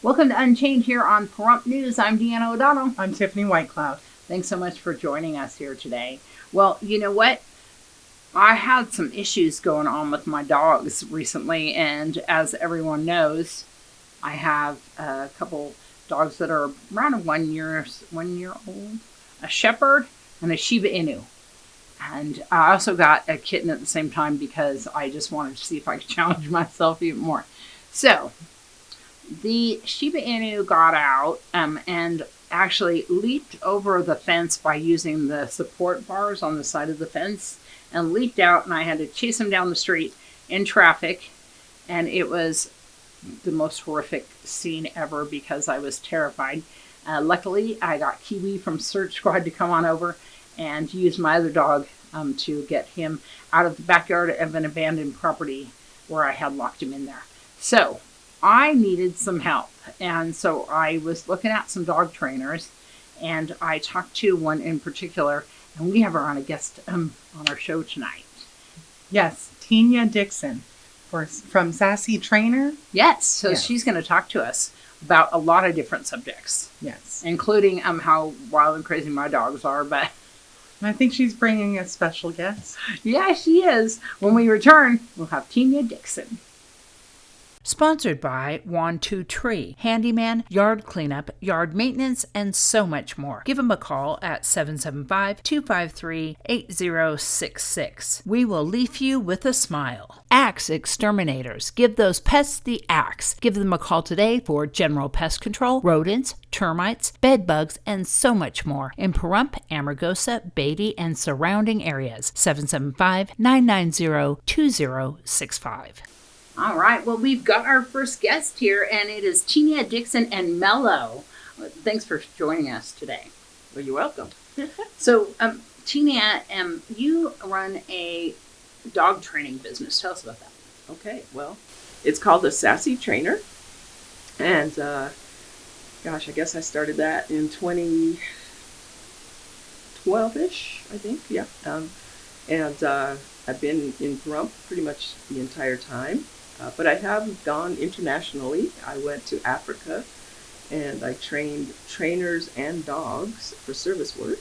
Welcome to Unchained here on Pahrump News. I'm Deanna O'Donnell. I'm Tiffany Whitecloud. Thanks so much for joining us here today. Well, you know what? I had some issues going on with my dogs recently, and as everyone knows, I have a couple dogs that are around 1 year old, a shepherd and a Shiba Inu. And I also got a kitten at the same time because I just wanted to see if I could challenge myself even more. So the Shiba Inu got out and actually leaped over the fence by using the support bars on the side of the fence and leaped out, and I had to chase him down the street in traffic, and it was the most horrific scene ever because I was terrified. Luckily, I got Kiwi from Search Squad to come on over and use my other dog to get him out of the backyard of an abandoned property where I had locked him in there. So I needed some help, and so I was looking at some dog trainers, and I talked to one in particular, and we have her on a guest on our show tonight. Yes, Tynia Dickson from Sassy Trainer. Yes, so she's going to talk to us about a lot of different subjects. Yes. Including how wild and crazy my dogs are, but I think she's bringing a special guest. Yeah, she is. When we return, we'll have Tynia Dickson. Sponsored by 1-2-Tree, handyman, yard cleanup, yard maintenance, and so much more. Give them a call at 775-253-8066. We will leave you with a smile. Axe Exterminators. Give those pests the axe. Give them a call today for general pest control, rodents, termites, bed bugs, and so much more in Pahrump, Amargosa, Beatty, and surrounding areas. 775-990-2065. All right. Well, we've got our first guest here, and it is Tynia Dickson and Mello. Thanks for joining us today. Well, you're welcome. So, Tynia, you run a dog training business. Tell us about that. Okay. Well, it's called the Sassy Trainer. And, gosh, I guess I started that in 2012-ish, I think. Yeah. I've been in Pahrump pretty much the entire time. But I have gone internationally. I went to Africa, and I trained trainers and dogs for service work.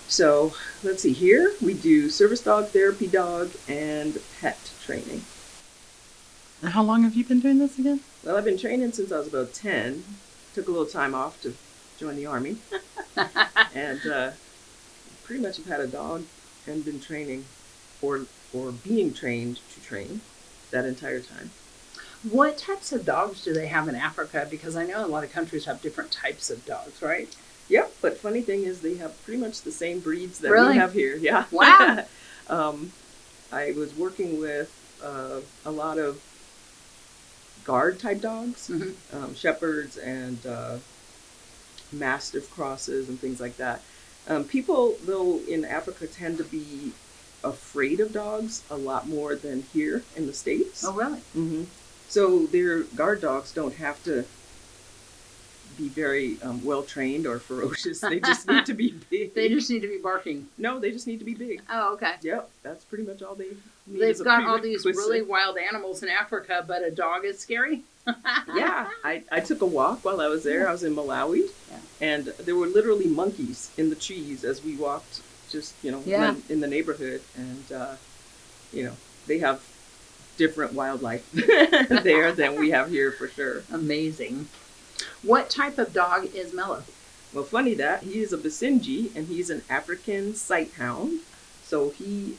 So let's see, here we do service dog, therapy dog, and pet training. And how long have you been doing this again? Well, I've been training since I was about 10. Took a little time off to join the Army. And pretty much have had a dog and been training or being trained to train that entire time. What types of dogs do they have in Africa? Because I know a lot of countries have different types of dogs, right? Yep, but funny thing is they have pretty much the same breeds that Really? we have here. Yeah. Wow. I was working with a lot of guard type dogs, shepherds and mastiff crosses and things like that. People, though, in Africa tend to be afraid of dogs a lot more than here in the States. Oh, really? Mm-hmm. So their guard dogs don't have to be very well trained or ferocious. They just need to be big. They just need to be barking. No, they just need to be big. Oh, okay. Yep, that's pretty much all they need. They've got all these really wild animals in Africa, but a dog is scary? Yeah, I took a walk while I was there. I was in Malawi, and there were literally monkeys in the trees as we walked just, in the neighborhood. And, they have different wildlife there than we have here for sure. Amazing. What type of dog is Mello? Well, funny that. He is a Basenji, and he's an African sight hound. So he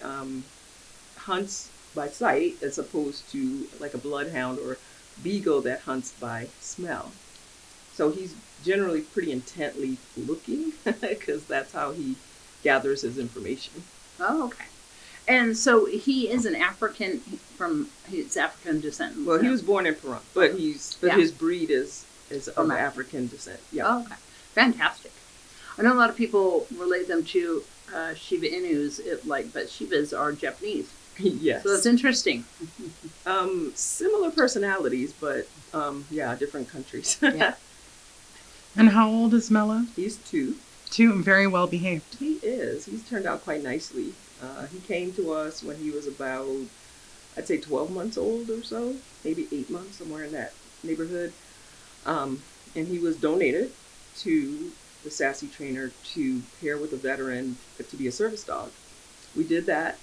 hunts by sight as opposed to like a bloodhound or beagle that hunts by smell. So he's generally pretty intently looking because that's how he gathers his information. Oh, okay. And so he is an African his African descent. Well, he was born in Pahrump, but his breed is of African descent. Yeah. Oh, okay. Fantastic. I know a lot of people relate them to Shiba Inus, but Shibas are Japanese. Yes. So that's interesting. Similar personalities, but different countries. Yeah. And how old is Mello? He's 2. 2, and very well behaved. He is. He's turned out quite nicely. He came to us when he was about, I'd say 12 months old or so, maybe 8 months, somewhere in that neighborhood. And he was donated to the Sassy Trainer to pair with a veteran to be a service dog. We did that.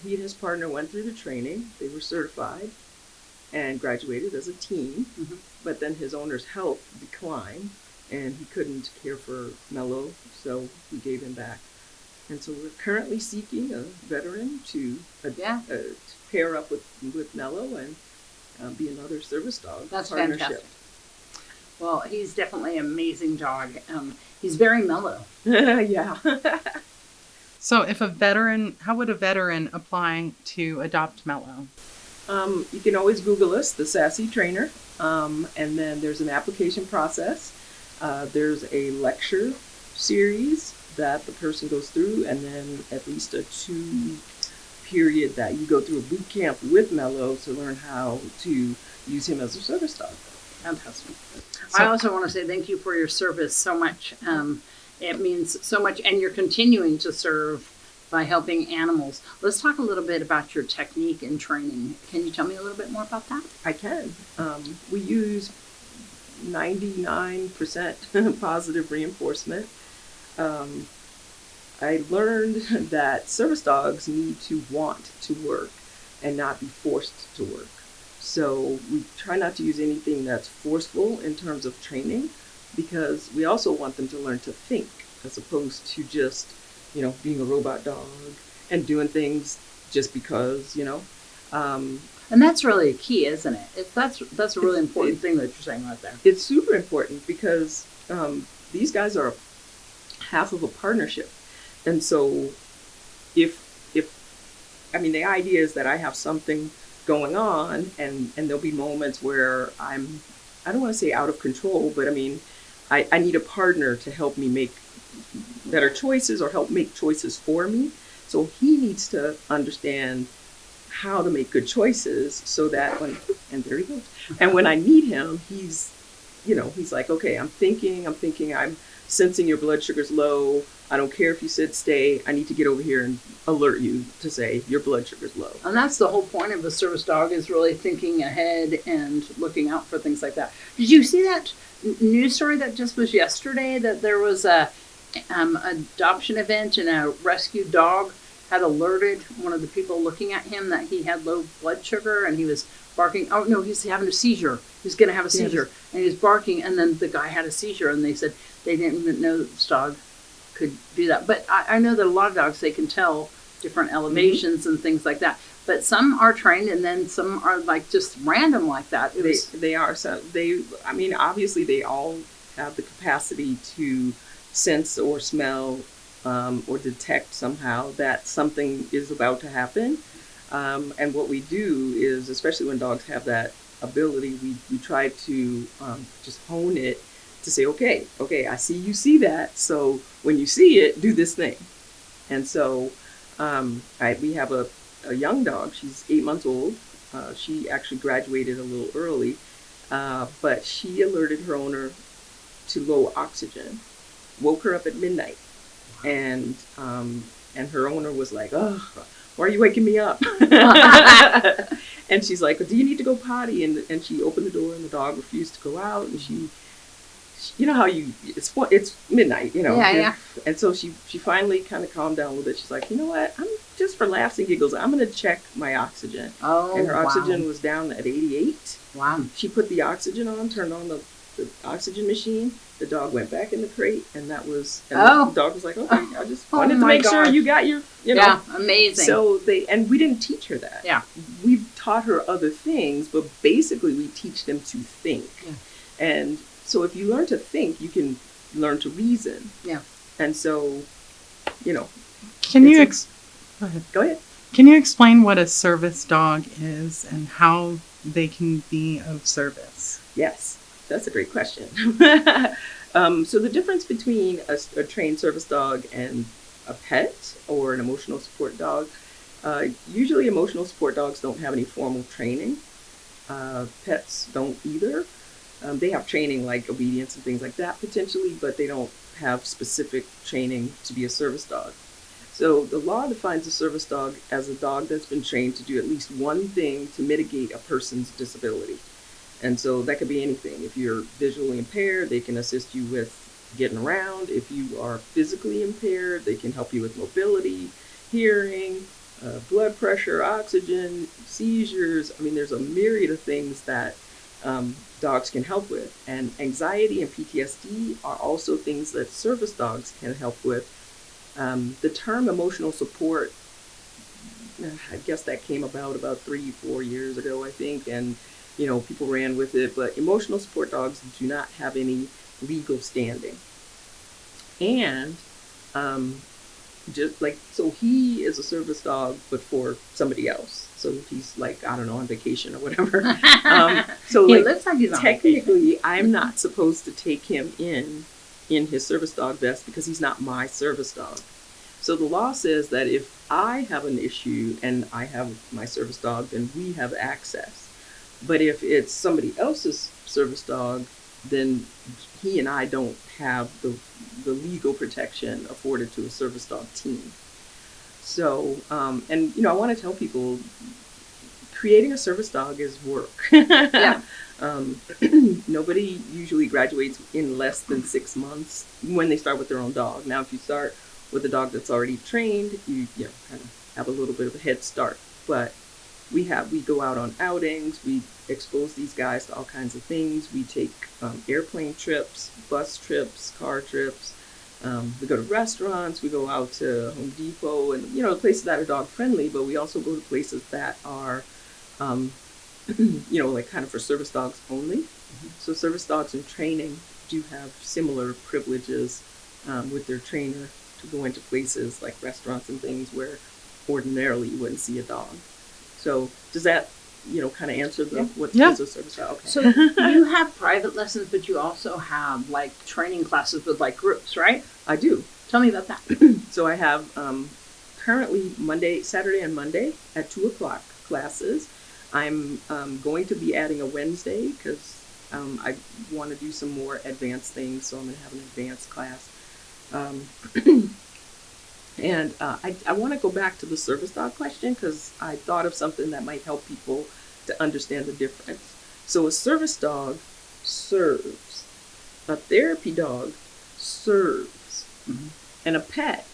He and his partner went through the training. They were certified and graduated as a team. Mm-hmm. But then his owner's health declined, and he couldn't care for Mello, so we gave him back. And so we're currently seeking a veteran to pair up with Mello and be another service dog. That's partnership. fantastic. Well, he's definitely an amazing dog. He's very mellow. Yeah. So how would a veteran apply to adopt Mello? You can always Google us, the Sassy Trainer, and then there's an application process. There's a lecture series that the person goes through, and then at least a 2 period that you go through a boot camp with Mello to learn how to use him as a service dog. Fantastic. I also want to say thank you for your service so much. It means so much, and you're continuing to serve by helping animals. Let's talk a little bit about your technique and training. Can you tell me a little bit more about that? I can. We use 99% positive reinforcement. I learned that service dogs need to want to work and not be forced to work. So we try not to use anything that's forceful in terms of training, because we also want them to learn to think as opposed to just, being a robot dog and doing things just because, And that's really a key, isn't it? That's a really important thing that you're saying right there. It's super important because these guys are half of a partnership. And so the idea is that I have something going on, and there'll be moments where I don't want to say out of control, but I need a partner to help me make better choices or help make choices for me. So he needs to understand how to make good choices so that and there he goes. And when I need him, he's like, okay, I'm thinking, I'm sensing your blood sugar's low. I don't care if you said stay. I need to get over here and alert you to say your blood sugar's low. And that's the whole point of a service dog, is really thinking ahead and looking out for things like that. Did you see that news story that just was yesterday, that there was a adoption event and a rescued dog had alerted one of the people looking at him that he had low blood sugar, and he was barking. Oh no, he's having a seizure. He's going to have a seizure. And he was barking, and then the guy had a seizure, and they said they didn't even know that this dog could do that. But I know that a lot of dogs, they can tell different elevations and things like that. But some are trained, and then some are like just random like that. They are. So obviously they all have the capacity to sense or smell or detect somehow that something is about to happen. And what we do is, especially when dogs have that ability, we try to just hone it to say, okay, I see that. So when you see it, do this thing. And so we have a young dog. She's 8 months old. She actually graduated a little early, but she alerted her owner to low oxygen, woke her up at midnight. And her owner was like, oh, why are you waking me up? And she's like, do you need to go potty? And she opened the door, and the dog refused to go out. And she how it's midnight, Yeah. And so she finally kind of calmed down a little bit. She's like, you know what? I'm just for laughs and giggles, I'm going to check my oxygen. Oh, and her oxygen was down at 88. Wow. She put the oxygen on, turned on the oxygen machine. The dog went back in the crate, and that was, the dog was like, okay, I just wanted to make sure you got your, Yeah, amazing. So and we didn't teach her that. Yeah. We've taught her other things, but basically we teach them to think. Yeah. And so if you learn to think, you can learn to reason. Yeah. And so, Can you go ahead. Go ahead. Can you explain what a service dog is and how they can be of service? Yes, that's a great question. So the difference between a trained service dog and a pet or an emotional support dog, usually emotional support dogs don't have any formal training. Pets don't either. They have training like obedience and things like that potentially, but they don't have specific training to be a service dog. So the law defines a service dog as a dog that's been trained to do at least one thing to mitigate a person's disability. And so that could be anything. If you're visually impaired, they can assist you with getting around. If you are physically impaired, they can help you with mobility, hearing, blood pressure, oxygen, seizures. I mean, there's a myriad of things that dogs can help with. And anxiety and PTSD are also things that service dogs can help with. The term emotional support, I guess that came about 3-4 years ago, I think, and people ran with it. But emotional support dogs do not have any legal standing, and so he is a service dog, but for somebody else. So if he's like, I don't know, on vacation or whatever. So He looks like he's on technically, I'm not supposed to take him in his service dog vest because he's not my service dog. So the law says that if I have an issue and I have my service dog, then we have access. But if it's somebody else's service dog, then he and I don't have the legal protection afforded to a service dog team. So, and I want to tell people, creating a service dog is work. Yeah. Nobody usually graduates in less than 6 months when they start with their own dog. Now, if you start with a dog that's already trained, you kind of have a little bit of a head start. But we go out on outings, we expose these guys to all kinds of things. We take airplane trips, bus trips, car trips. We go to restaurants, we go out to Home Depot, and places that are dog friendly. But we also go to places that are like kind of for service dogs only. Mm-hmm. So service dogs in training do have similar privileges with their trainer to go into places like restaurants and things where ordinarily you wouldn't see a dog. So does that, kind of answer what is a service dog? Okay. So you have private lessons, but you also have like training classes with like groups, right? I do. Tell me about that. So I have currently Saturday and Monday at 2:00 classes. I'm going to be adding a Wednesday because I want to do some more advanced things. So I'm going to have an advanced class. And I want to go back to the service dog question because I thought of something that might help people to understand the difference. So a service dog serves, a therapy dog serves, mm-hmm. and a pet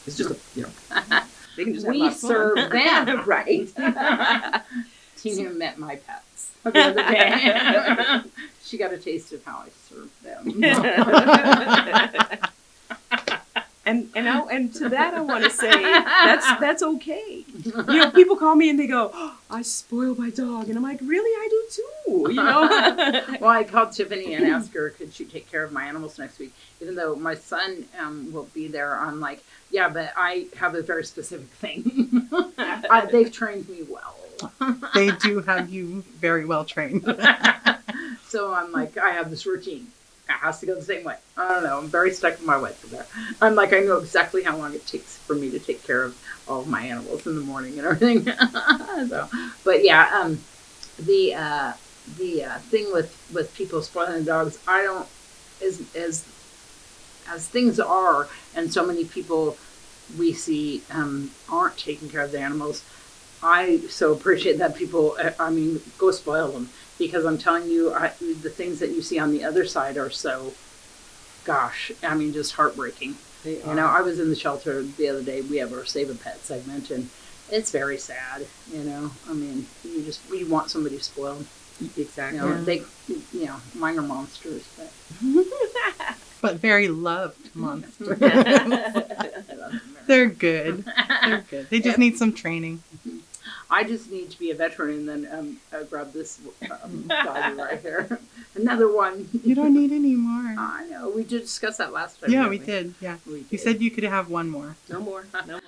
is just they can just have we serve them, right? Tina met my pets the other day. She got a taste of how I serve them. And to that I want to say that's okay. People call me and they go, oh, I spoil my dog, and I'm like, really, I do too. Well, I called Tiffany and asked her, could she take care of my animals next week? Even though my son will be there, I'm like, yeah, but I have a very specific thing. They've trained me well. They do have you very well trained. So I'm like, I have this routine. It has to go the same way. I don't know. I'm very stuck in my ways there. I'm like, I know exactly how long it takes for me to take care of all of my animals in the morning and everything. But yeah, the thing with people spoiling dogs, I don't, as things are, and so many people we see aren't taking care of the animals. I so appreciate that people, go spoil them. Because I'm telling you, the things that you see on the other side are so, just heartbreaking. They are. I was in the shelter the other day. We have our Save a Pet segment, and it's very sad. You want somebody spoiled. Exactly. They, mine are monsters, but but very loved monsters. They're good. They're good. They just need some training. I just need to be a veteran and then grab this doggy right here. Another one. You don't need any more. I know. We did discuss that last time. Yeah, we did. Yeah. You said you could have one more. No more. I've been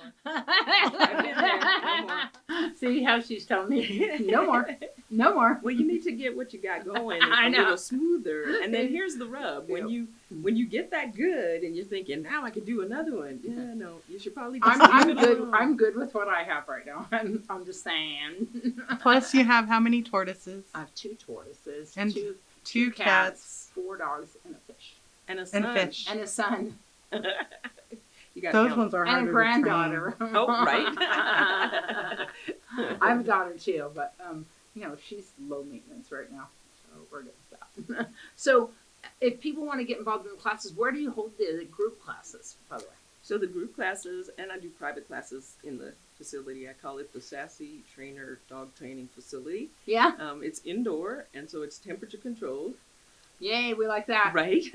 there. No more. See how she's telling me? No more. No more. Well, you need to get what you got going a little smoother. And then here's the rub. When you get that good and you're thinking, now I could do another one. Yeah, no, you should probably just I'm good. I'm good with what I have right now. I'm just saying. Plus, you have how many tortoises? I have 2 tortoises and two cats, 4 dogs, and a fish. And a son. And a son. You got those ones are harder. And a granddaughter. Oh, right. I have a daughter too, but she's low maintenance right now. So we're good with that. So if people want to get involved in the classes, where do you hold the group classes, by the way? So the group classes, and I do private classes in the facility. I call it the Sassy Trainer Dog Training Facility. Yeah. It's indoor, and so it's temperature controlled. Yay, we like that. Right.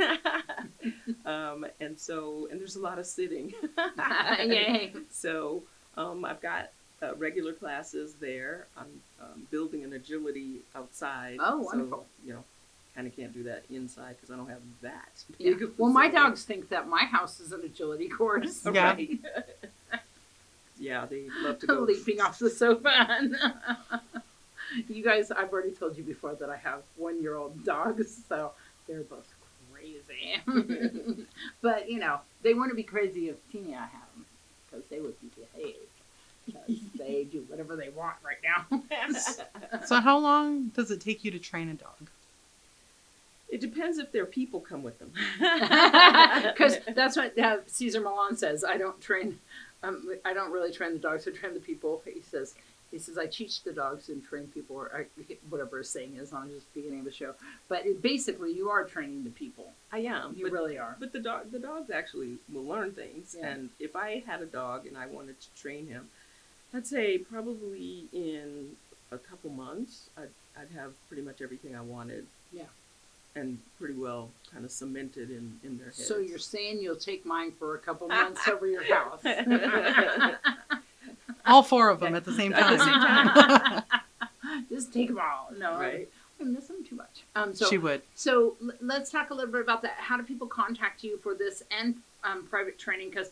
And there's a lot of sitting. Yay. So I've got regular classes there. I'm building an agility outside. Oh, wonderful. So, kind of can't do that inside because I don't have that. Yeah. Well, my dogs think that my house is an agility course. Yeah. Right. Yeah, they love to go leaping off the sofa. You guys, I've already told you before that I have 1-year-old dogs, so they're both crazy. But, they wouldn't be crazy if Tinia had them, because they would be behaved. Because they do whatever they want right now. So how long does it take you to train a dog? It depends if their people come with them. Because that's what Cesar Milan says. I don't really train the dogs. I train the people. He says, I teach the dogs and train people, or whatever his saying is on just beginning of the show. But basically, you are training the people. I am. You really are. But the dogs actually will learn things. Yeah. And if I had a dog and I wanted to train him, I'd say probably in a couple months, I'd have pretty much everything I wanted. Yeah. And pretty well kind of cemented in their heads. So you're saying you'll take mine for a couple months over your house? All 4 of them at the same time. Just take them all. No, right. I miss them too much. She would. So let's talk a little bit about that. How do people contact you for this and private training? Because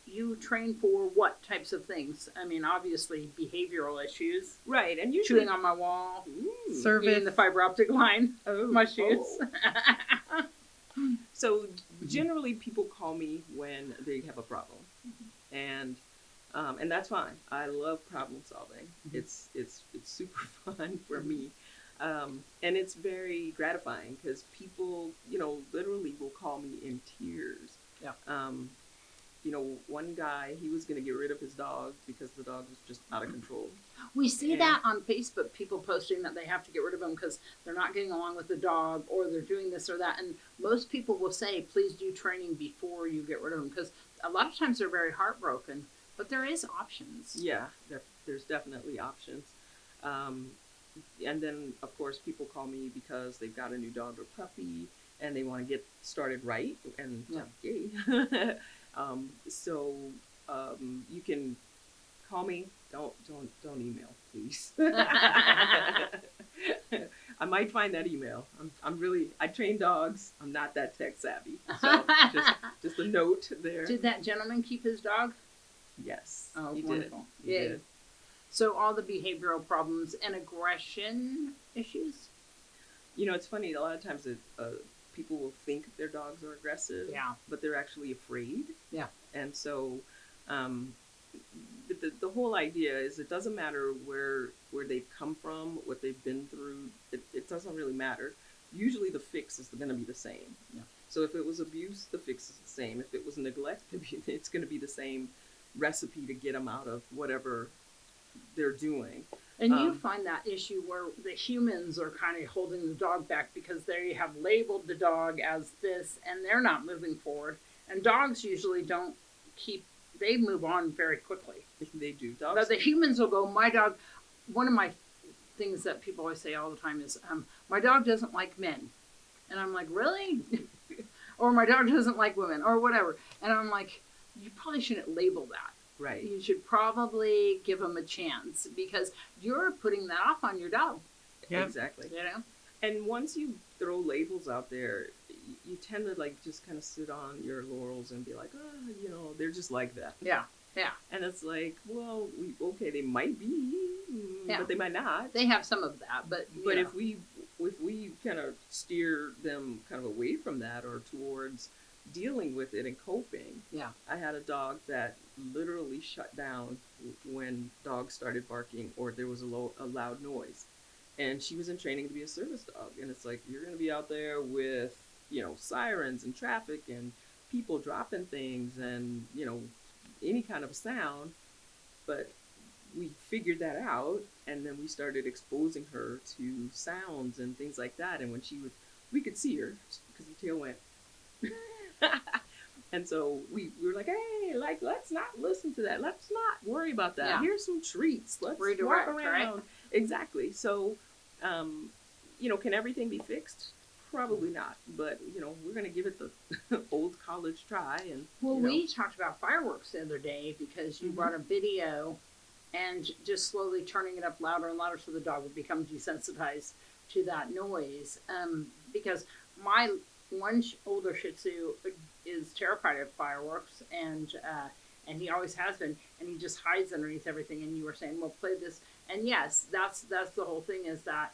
you train for what types of things? I mean, obviously behavioral issues. Right, and usually chewing on my wall, service, eating the fiber optic line, my shoes. So generally, people call me when they have a problem, and that's fine. I love problem solving. It's super fun for me, and it's very gratifying because people, literally will call me in tears. Yeah. One guy, he was going to get rid of his dog because the dog was just out of control. We see that on Facebook, people posting that they have to get rid of him because they're not getting along with the dog or they're doing this or that. And most people will say, please do training before you get rid of him, because a lot of times they're very heartbroken, but there is options. Yeah, there's definitely options. And then, of course, people call me because they've got a new dog or puppy and they want to get started right. And yay. So you can call me. Don't email, please. I might find that email. I train dogs. I'm not that tech savvy. So just a note there. Did that gentleman keep his dog? Yes. Oh, he wonderful. Did. He did. So all the behavioral problems and aggression issues? It's funny. A lot of times people will think their dogs are aggressive, but they're actually afraid. Yeah. And so the whole idea is it doesn't matter where they've come from, what they've been through. It doesn't really matter. Usually the fix is going to be the same. Yeah. So if it was abuse, the fix is the same. If it was neglect, it's going to be the same recipe to get them out of whatever they're doing. And you find that issue where the humans are kind of holding the dog back because they have labeled the dog as this and they're not moving forward. And dogs usually they move on very quickly. They do. But the humans will go, my dog, one of my things that people always say all the time is, my dog doesn't like men. And I'm like, really? Or my dog doesn't like women or whatever. And I'm like, you probably shouldn't label that. Right. You should probably give them a chance because you're putting that off on your dog. Yep. Exactly. And once you throw labels out there, you tend to just kind of sit on your laurels and be like, they're just like that. Yeah. Yeah. And it's like, well, they might be, but they might not. They have some of that, but if we kind of steer them kind of away from that or towards dealing with it and coping. Yeah. I had a dog that literally shut down when dogs started barking or there was a loud noise. And she was in training to be a service dog. And it's like, you're going to be out there with, sirens and traffic and people dropping things and, any kind of sound. But we figured that out, and then we started exposing her to sounds and things like that. And when we could see her because the tail went. And so we were like, hey, like, let's not listen to that. Let's not worry about that. Yeah. Here's some treats. Let's Redirect, walk around. right? Exactly. So, can everything be fixed? Probably not. But, we're going to give it the old college try. And we talked about fireworks the other day because you brought a video and just slowly turning it up louder and louder so the dog would become desensitized to that noise. Because my one older Shih Tzu is terrified of fireworks, and he always has been, and he just hides underneath everything. And you were saying, well, play this, and yes, that's the whole thing, is that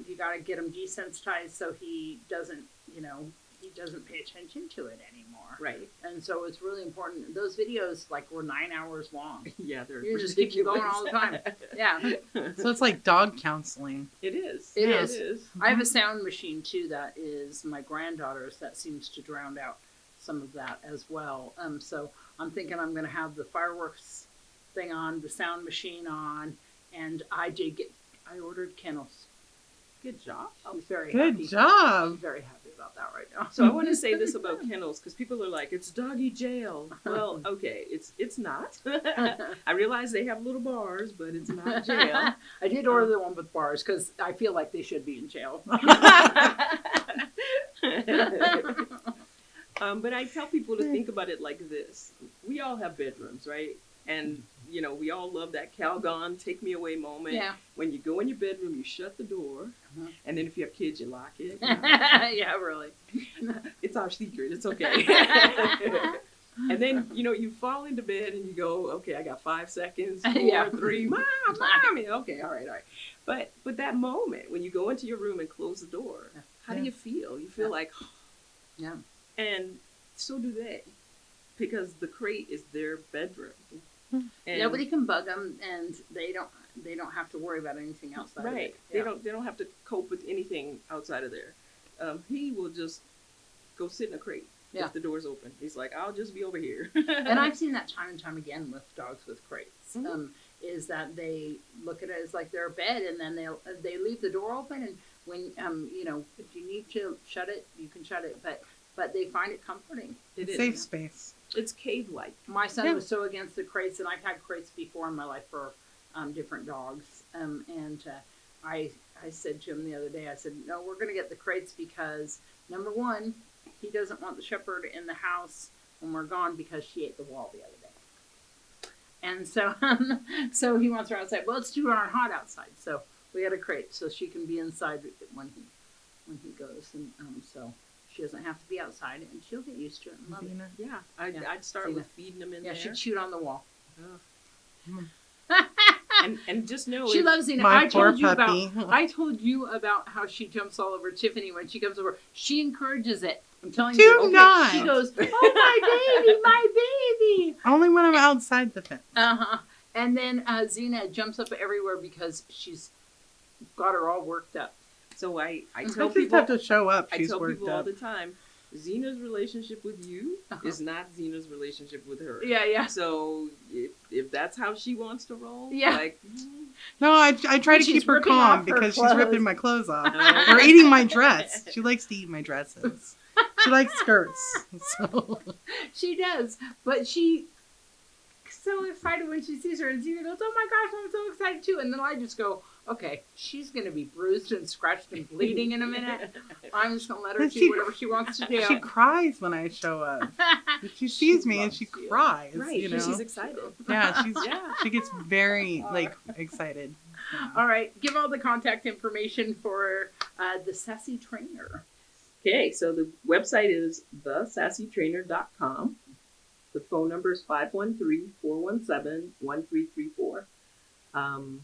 you got to get him desensitized so he doesn't pay attention to it anymore. Right. And so it's really important. Those videos were 9 hours long. Yeah, they're You just keep going all the time. Yeah. So it's like dog counseling. It is. It Yeah, is. It is. I have a sound machine too that is my granddaughter's that seems to drown out some of that as well. So I'm thinking I'm going to have the fireworks thing on, the sound machine on, and I ordered kennels. Good job. I'm very Good happy. job. I'm very happy about that right now. So I want to say this about kennels, because people are like, it's doggy jail. Well, okay, it's not. I realize they have little bars, but it's not jail. I did order the one with bars because I feel like they should be in jail. But I tell people to think about it like this. We all have bedrooms, right? And, we all love that Calgon, take me away moment. Yeah. When you go in your bedroom, you shut the door. And then if you have kids, you lock it. Yeah, really. It's our secret. It's okay. And then, you fall into bed and you go, okay, I got 5 seconds, 4, 3, mommy. Okay, all right. But that moment when you go into your room and close the door, how do you feel? You feel like, yeah. And so do they, because the crate is their bedroom. And nobody can bug them, and they don't have to worry about anything outside. Right. Of it. Yeah. They don't have to cope with anything outside of there. He will just go sit in a crate if the door's open. He's like, I'll just be over here. And I've seen that time and time again with dogs with crates. Is that they look at it as like their bed, and then they leave the door open, and when if you need to shut it, you can shut it, but they find it comforting. It is Safe space. It's cave-like. My son was so against the crates, and I've had crates before in my life for different dogs. And I said to him the other day, I said, no, we're going to get the crates because, number one, he doesn't want the shepherd in the house when we're gone because she ate the wall the other day. And so so he wants her outside. Well, it's too darn hot outside, so we got a crate so she can be inside when he goes. And so she doesn't have to be outside, and she'll get used to it and love it. Yeah, I'd start with feeding them in there. Yeah, she chewed on the wall. And just know she loves Xena. My poor puppy. I told you about how she jumps all over Tiffany when she comes over. She encourages it. I'm telling Do you. Okay, not. She goes, oh my baby. Only when I'm outside the fence. And then Xena jumps up everywhere because she's got her all worked up. So I I tell just people have to show up. I She's tell worked people all up. the time, Xena's relationship with you is not Xena's relationship with her. Yeah. So if that's how she wants to roll, No, I try to She's keep her ripping calm off her because she's clothes. ripping my clothes off or eating my dress. She likes to eat my dresses. She likes skirts. So. She does, but she's so excited when she sees her, and Xena goes, oh my gosh, I'm so excited too. And then I just go, okay, she's going to be bruised and scratched and bleeding in a minute. I'm just going to let her do whatever she wants to do. She cries when I show up. She sees me and she cries. Right, you know? she's excited. Yeah, she gets very excited. Yeah. All right, give all the contact information for the Sassy Trainer. Okay, so the website is thesassytrainer.com. The phone number is 513-417-1334. I'm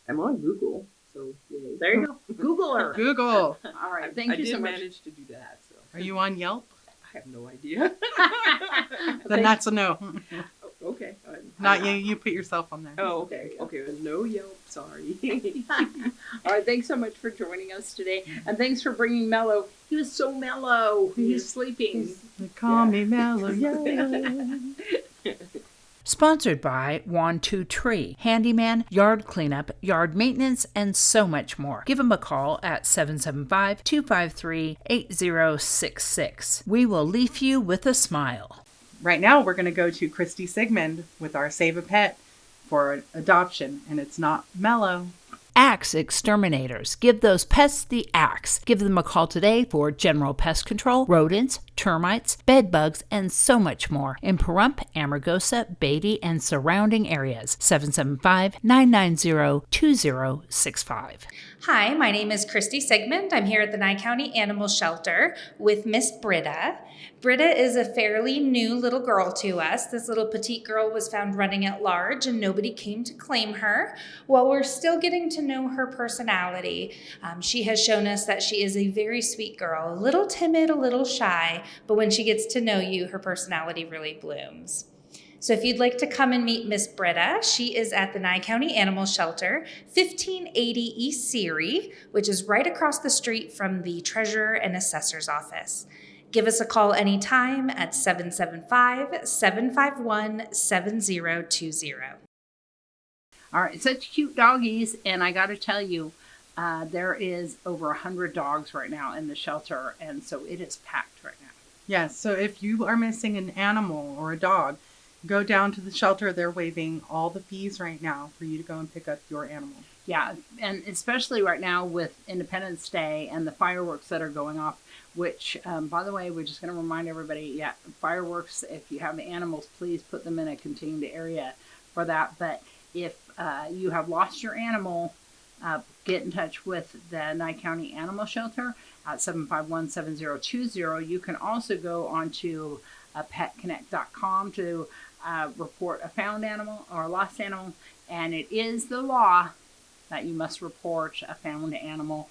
on Google, so yay. There you go. Google her. Google. All right, thank you so much. I did manage to do that. So. Are you on Yelp? I have no idea. Then that's a no. Okay. Not you. You put yourself on there. Oh, okay. Okay, no Yelp. Sorry. All right, thanks so much for joining us today, and thanks for bringing Mello. He was so mellow. He's sleeping. They call me Mellow. Yeah. Sponsored by One Two Tree, handyman, yard cleanup, yard maintenance, and so much more. Give them a call at 775-253-8066. We will leave you with a smile. Right now, we're going to go to Christy Sigmund with our Save a Pet for adoption, and it's not Mellow. Axe Exterminators. Give those pests the axe. Give them a call today for general pest control, rodents, termites, bed bugs, and so much more in Pahrump, Amargosa, Beatty, and surrounding areas. 775-990-2065. Hi, my name is Christy Sigmund. I'm here at the Nye County Animal Shelter with Miss Britta. Britta is a fairly new little girl to us. This little petite girl was found running at large and nobody came to claim her. Well, we're still getting to know her personality. She has shown us that she is a very sweet girl, a little timid, a little shy, but when she gets to know you, her personality really blooms. So if you'd like to come and meet Miss Britta, she is at the Nye County Animal Shelter, 1580 East Seary, which is right across the street from the Treasurer and Assessor's office. Give us a call anytime at 775-751-7020. All right, such cute doggies, and I got to tell you, there is over 100 dogs right now in the shelter, and so it is packed right now. Yes, so if you are missing an animal or a dog, go down to the shelter. They're waiving all the fees right now for you to go and pick up your animal. Yeah, and especially right now with Independence Day and the fireworks that are going off, which, by the way, we're just going to remind everybody, fireworks, if you have animals, please put them in a contained area for that. But if you have lost your animal, get in touch with the Nye County Animal Shelter at 751-7020. You can also go onto petconnect.com to report a found animal or a lost animal, and it is the law that you must report a found animal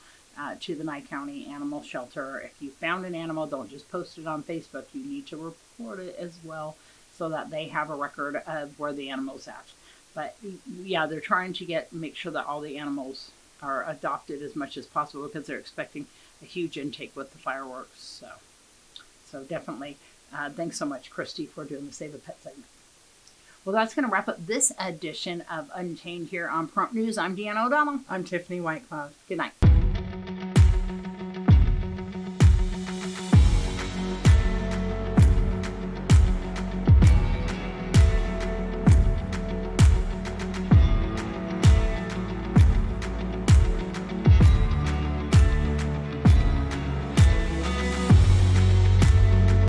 to the Nye County Animal Shelter. If you found an animal, don't just post it on Facebook. You need to report it as well so that they have a record of where the animal's at. But yeah, they're trying to make sure that all the animals are adopted as much as possible because they're expecting a huge intake with the fireworks. So definitely, thanks so much, Christy, for doing the Save a Pet segment. Well, that's going to wrap up this edition of Unchained here on Pahrump News. I'm Deanna O'Donnell. I'm Tiffany Whitecloud. Good night.